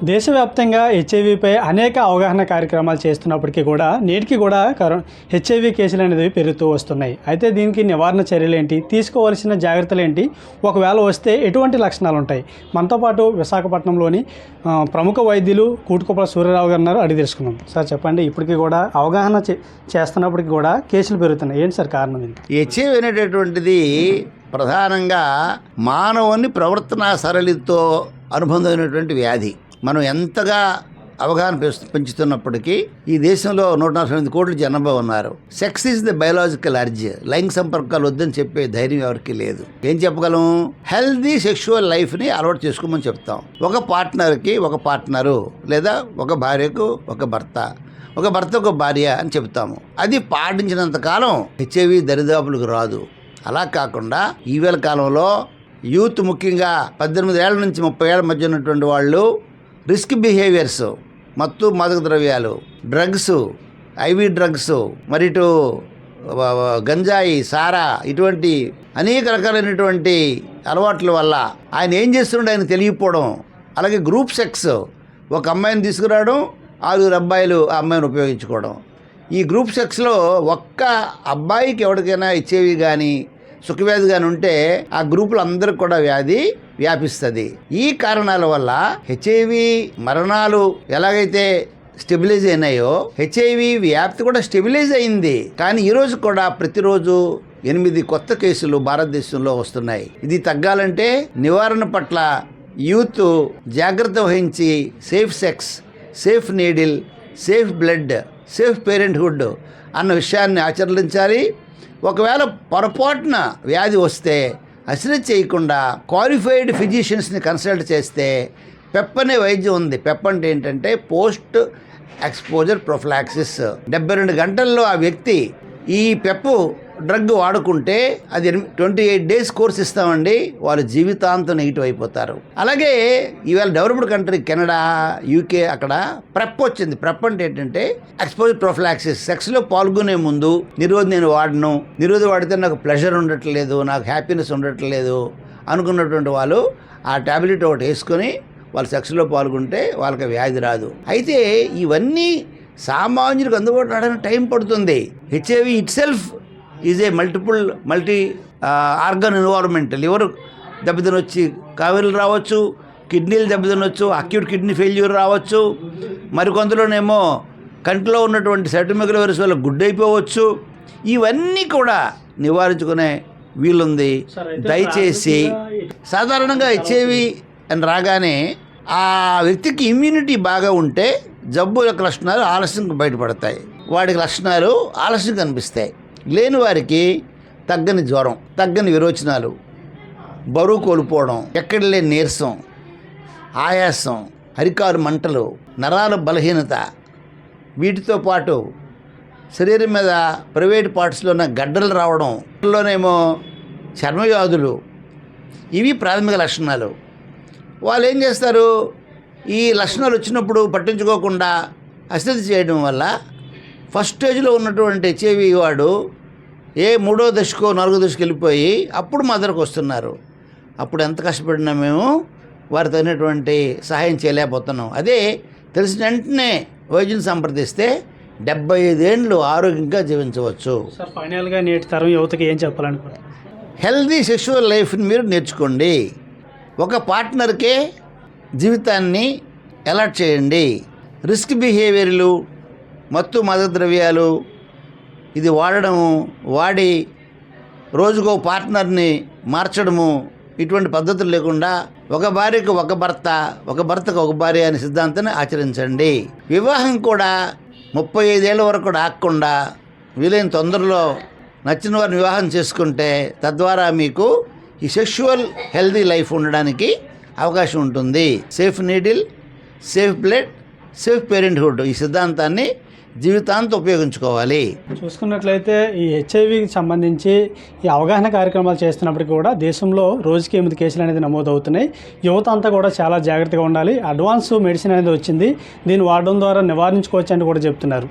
దేశవ్యాప్తంగా హెచ్ఐవిపై అనేక అవగాహన కార్యక్రమాలు చేస్తున్నప్పటికీ కూడా నేటికి కూడా హెచ్ఐవి కేసులు అనేది పెరుగుతూ వస్తున్నాయి. అయితే దీనికి నివారణ చర్యలు ఏంటి, తీసుకోవాల్సిన జాగ్రత్తలు ఏంటి, ఒకవేళ వస్తే ఎటువంటి లక్షణాలు ఉంటాయి? మనతో పాటు విశాఖపట్నంలోని ప్రముఖ వైద్యులు కూటుకొప్పల సూర్యరావు గారు ఉన్నారు. అడిగి తెలుసుకున్నాం. సార్ చెప్పండి, ఇప్పటికీ కూడా అవగాహన చేస్తున్నప్పటికీ కూడా కేసులు పెరుగుతున్నాయి, ఏంటి సార్ కారణం? హెచ్ఐవి అనేటటువంటిది ప్రధానంగా మానవుని ప్రవర్తనా సరళితో అనుబంధమైనటువంటి వ్యాధి. మనం ఎంతగా అవగాహన పెంచుతున్నప్పటికీ ఈ దేశంలో 148 కోట్ల జనాభా ఉన్నారు. Sex is the biological urge. లైంగిక సంపర్కాలు వద్దని చెప్పే ధైర్యం ఎవరికి లేదు. ఏం చెప్పగలం? హెల్దీ సెక్షువల్ లైఫ్ని అలవాటు చేసుకోమని చెప్తాం. ఒక పార్ట్నరు లేదా ఒక భార్యకు ఒక భర్త, ఒక భర్తకు భార్య అని చెప్తాము. అది పాటించినంత కాలం హెచ్ఐవి దరిదాపులకు రాదు. అలా కాకుండా ఈవేళ కాలంలో యూత్, ముఖ్యంగా 18 ఏళ్ల నుంచి 30 ఏళ్ల మధ్య ఉన్నటువంటి వాళ్ళు రిస్క్ బిహేవియర్స్, మత్తు మాదక ద్రవ్యాలు, డ్రగ్స్, ఐవి డ్రగ్స్, మరి ఇటు గంజాయి, సారా, ఇటువంటి అనేక రకాలైనటువంటి అలవాట్ల వల్ల ఆయన ఏం చేస్తుండే ఆయన తెలియకపోవడం. అలాగే గ్రూప్ సెక్స్, ఒక అమ్మాయిని తీసుకురావడం, 6 అబ్బాయిలు ఆ అమ్మాయిని ఉపయోగించుకోవడం. ఈ గ్రూప్ సెక్స్లో ఒక్క అబ్బాయికి ఎవరికైనా హెచ్ఐవి కానీ సుఖవ్యాధి కానీ ఉంటే ఆ గ్రూపులు అందరికి కూడా వ్యాధి వ్యాపిస్తుంది. ఈ కారణాల వల్ల హెచ్ఐవి మరణాలు ఎలాగైతే స్టెబిలైజ్ అయినాయో హెచ్ఐవి వ్యాప్తి కూడా స్టెబిలైజ్ అయింది. కానీ ఈరోజు కూడా ప్రతిరోజు 8 కొత్త కేసులు భారతదేశంలో వస్తున్నాయి. ఇది తగ్గాలంటే నివారణ పట్ల యూత్ జాగ్రత్త వహించి safe sex, safe needle, safe blood, safe parenthood అన్న విషయాన్ని ఆచరించాలి. ఒకవేళ పొరపాటున వ్యాధి వస్తే అశ్రద్ధ చేయకుండా క్వాలిఫైడ్ ఫిజిషియన్స్ని కన్సల్ట్ చేస్తే పెప్ అనే వైద్యం ఉంది. పెప్ అంటే ఏంటంటే పోస్ట్ ఎక్స్పోజర్ ప్రొఫిలాక్సిస్. 72 గంటల్లో ఆ వ్యక్తి ఈ పెప్ డ్రగ్ వాడుకుంటే అది 28 డేస్ కోర్స్ ఇస్తామండి, వాళ్ళు జీవితాంతం నెగిటివ్ అయిపోతారు. అలాగే ఈవేళ డెవలప్డ్ కంట్రీ కెనడా, యూకే, అక్కడ ప్రెప్ వచ్చింది. ప్రెప్ అంటే ఏంటంటే ఎక్స్పోజర్ ప్రొఫిలాక్సిస్. సెక్స్లో పాల్గొనే ముందు నిరోధి నేను వాడను, నిరోధి వాడితే నాకు ప్లెజర్ ఉండట్లేదు, నాకు హ్యాపీనెస్ ఉండట్లేదు అనుకున్నటువంటి వాళ్ళు ఆ ట్యాబ్లెట్ ఒకటి వేసుకొని వాళ్ళు సెక్స్లో పాల్గొంటే వాళ్ళకి వ్యాధి రాదు. అయితే ఇవన్నీ సామాన్యులకు అందుబాటులో రావడానికి టైం పడుతుంది. HIV itself is a multi organ involvement. Liver దెబ్బతినొచ్చి కావేరులు రావచ్చు, కిడ్నీలు దెబ్బతినొచ్చు, అక్యూట్ కిడ్నీ ఫెయిల్యూర్ రావచ్చు, మరికొంతలోనేమో కంటిలో ఉన్నటువంటి సెటమికల్ వైరస్ వల్ల గుడ్డైపోవచ్చు. ఇవన్నీ కూడా నివారించుకునే వీలుంది. దయచేసి సాధారణంగా హెచ్ఐవి అని రాగానే ఆ వ్యక్తికి ఇమ్యూనిటీ బాగా ఉంటే జబ్బు యొక్క లక్షణాలు ఆలస్యంగా బయటపడతాయి, వాడికి లక్షణాలు ఆలస్యం కనిపిస్తాయి. లేని వారికి తగ్గని జ్వరం, తగ్గని విరోచనాలు, బరువు కోల్పోవడం, ఎక్కడ లేని నీరసం, ఆయాసం, అరికాలు మంటలు, నరాల బలహీనత, వీటితో పాటు శరీరం మీద ప్రైవేట్ పార్ట్స్లో ఉన్న గడ్డలు రావడం, లోనేమో చర్మవ్యాధులు, ఇవి ప్రాథమిక లక్షణాలు. వాళ్ళు ఏం చేస్తారు? ఈ లక్షణాలు వచ్చినప్పుడు పట్టించుకోకుండా అశ్రద్ధ చేయడం వల్ల ఫస్ట్ స్టేజ్లో ఉన్నటువంటి హెచ్ఐవి వాడు 3వ దశకో 4వ దశకు వెళ్ళిపోయి అప్పుడు మా దగ్గరకు వస్తున్నారు. అప్పుడు ఎంత కష్టపడినా మేము వారి తగినటువంటి సహాయం చేయలేకపోతున్నాం. అదే తెలిసిన వెంటనే వైద్యుని సంప్రదిస్తే 75 ఏళ్ళు ఆరోగ్యంగా జీవించవచ్చు. సార్, ఫైనల్గా నేటి తరం యువతకి ఏం చెప్పాలనుకుంటున్నారు? హెల్దీ సెక్షువల్ లైఫ్ని మీరు నేర్చుకోండి. ఒక పార్ట్నర్కే జీవితాన్ని అలాట్ చేయండి. రిస్క్ బిహేవియర్లు, మత్తు మాదక ద్రవ్యాలు ఇది వాడి రోజుకో పార్ట్నర్ని మార్చడము, ఇటువంటి పద్ధతులు లేకుండా ఒక భార్యకు ఒక భర్త, ఒక భర్తకు ఒక భార్య అనే సిద్ధాంతాన్ని ఆచరించండి. వివాహం కూడా 35 ఏళ్ళ వరకు ఆగకుండా వీలైన తొందరలో నచ్చిన వారిని వివాహం చేసుకుంటే తద్వారా మీకు ఈ సెక్షువల్ హెల్దీ లైఫ్ ఉండడానికి అవకాశం ఉంటుంది. Safe needle, safe blood, safe parenthood ఈ సిద్ధాంతాన్ని జీవితాంతం ఉపయోగించుకోవాలి. చూసుకున్నట్లయితే ఈ హెచ్ఐవికి సంబంధించి ఈ అవగాహన కార్యక్రమాలు చేస్తున్నప్పటికీ కూడా దేశంలో రోజుకి 8 కేసులు అనేది నమోదవుతున్నాయి. యువత అంతా కూడా చాలా జాగ్రత్తగా ఉండాలి. అడ్వాన్స్ మెడిసిన్ అనేది వచ్చింది, దీన్ని వాడడం ద్వారా నివారించుకోవచ్చు అని కూడా చెప్తున్నారు.